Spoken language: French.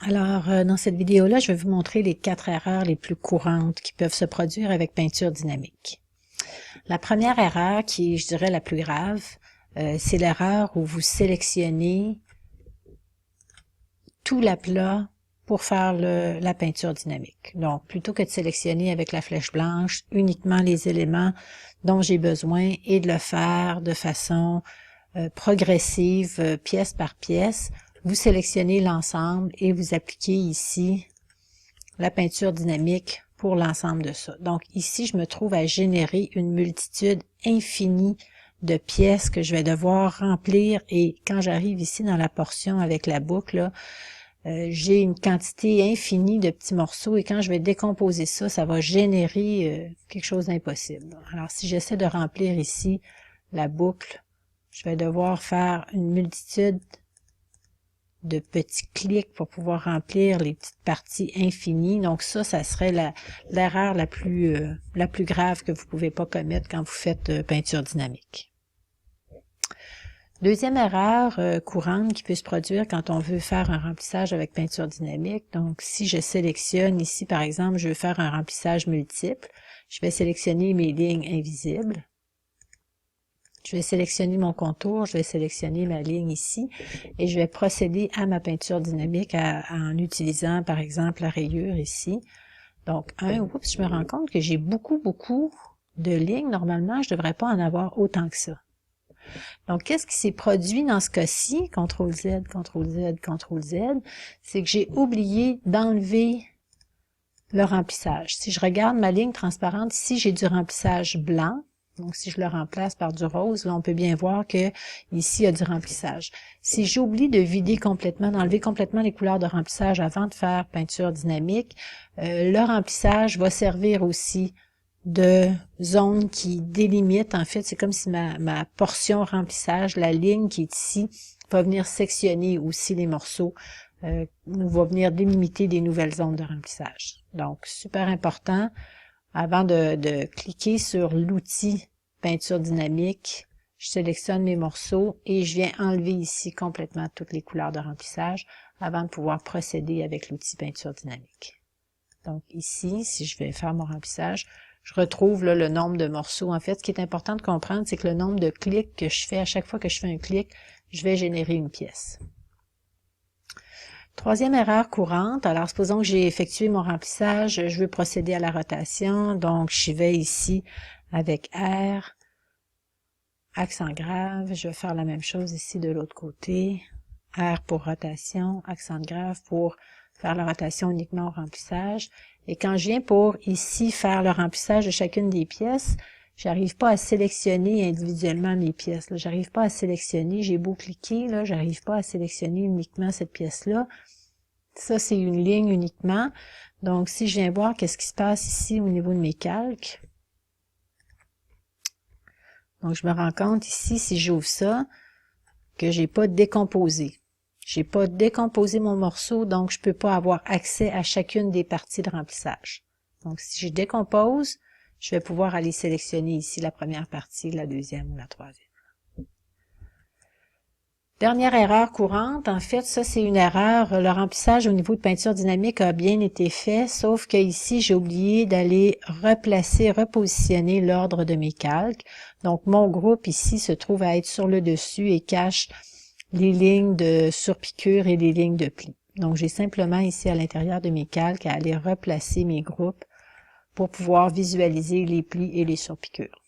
Alors, dans cette vidéo-là, je vais vous montrer les 4 erreurs les plus courantes qui peuvent se produire avec peinture dynamique. La première erreur, qui est, je dirais, la plus grave, c'est l'erreur où vous sélectionnez tout l'aplat pour faire la peinture dynamique. Donc, plutôt que de sélectionner avec la flèche blanche uniquement les éléments dont j'ai besoin et de le faire de façon progressive, pièce par pièce, vous sélectionnez l'ensemble et vous appliquez ici la peinture dynamique pour l'ensemble de ça. Donc ici, je me trouve à générer une multitude infinie de pièces que je vais devoir remplir, et quand j'arrive ici dans la portion avec la boucle, j'ai une quantité infinie de petits morceaux, et quand je vais décomposer ça, ça va générer quelque chose d'impossible. Alors si j'essaie de remplir ici la boucle, je vais devoir faire une multitude de petits clics pour pouvoir remplir les petites parties infinies. Donc ça serait l'erreur la plus grave que vous pouvez pas commettre quand vous faites peinture dynamique. Deuxième erreur courante qui peut se produire quand on veut faire un remplissage avec peinture dynamique. Donc si je sélectionne ici, par exemple, je veux faire un remplissage multiple, je vais sélectionner mes lignes invisibles. Je vais sélectionner mon contour, je vais sélectionner ma ligne ici et je vais procéder à ma peinture dynamique en utilisant par exemple la rayure ici. Donc, je me rends compte que j'ai beaucoup de lignes. Normalement, je ne devrais pas en avoir autant que ça. Donc, qu'est-ce qui s'est produit dans ce cas-ci? CTRL-Z, CTRL-Z, CTRL-Z, c'est que j'ai oublié d'enlever le remplissage. Si je regarde ma ligne transparente, ici, j'ai du remplissage blanc. Donc, si je le remplace par du rose, là, on peut bien voir que ici, il y a du remplissage. Si j'oublie de vider complètement, d'enlever complètement les couleurs de remplissage avant de faire peinture dynamique, le remplissage va servir aussi de zone qui délimite. En fait, c'est comme si ma portion remplissage, la ligne qui est ici, va venir sectionner aussi les morceaux, va venir délimiter des nouvelles zones de remplissage. Donc, super important. Avant de cliquer sur l'outil peinture dynamique, je sélectionne mes morceaux et je viens enlever ici complètement toutes les couleurs de remplissage avant de pouvoir procéder avec l'outil peinture dynamique. Donc ici, si je vais faire mon remplissage, je retrouve là, le nombre de morceaux. En fait, ce qui est important de comprendre, c'est que le nombre de clics que je fais, à chaque fois que je fais un clic, je vais générer une pièce. Troisième erreur courante, alors supposons que j'ai effectué mon remplissage, je veux procéder à la rotation, donc je vais ici avec R, accent grave, je vais faire la même chose ici de l'autre côté, R pour rotation, accent grave pour faire la rotation uniquement au remplissage, et quand je viens pour ici faire le remplissage de chacune des pièces, j'arrive pas à sélectionner individuellement mes pièces. J'arrive pas à sélectionner, j'ai beau cliquer, là, j'arrive pas à sélectionner uniquement cette pièce-là. Ça, c'est une ligne uniquement. Donc, si je viens voir qu'est-ce qui se passe ici au niveau de mes calques, donc je me rends compte ici, si j'ouvre ça, que j'ai pas décomposé. J'ai pas décomposé mon morceau, donc je peux pas avoir accès à chacune des parties de remplissage. Donc, si je décompose, je vais pouvoir aller sélectionner ici la première partie, la deuxième ou la troisième. Dernière erreur courante, en fait, ça c'est une erreur. Le remplissage au niveau de peinture dynamique a bien été fait, sauf que ici j'ai oublié d'aller repositionner l'ordre de mes calques. Donc mon groupe ici se trouve à être sur le dessus et cache les lignes de surpiqûre et les lignes de pli. Donc j'ai simplement ici à l'intérieur de mes calques à aller replacer mes groupes pour pouvoir visualiser les plis et les surpiqûres.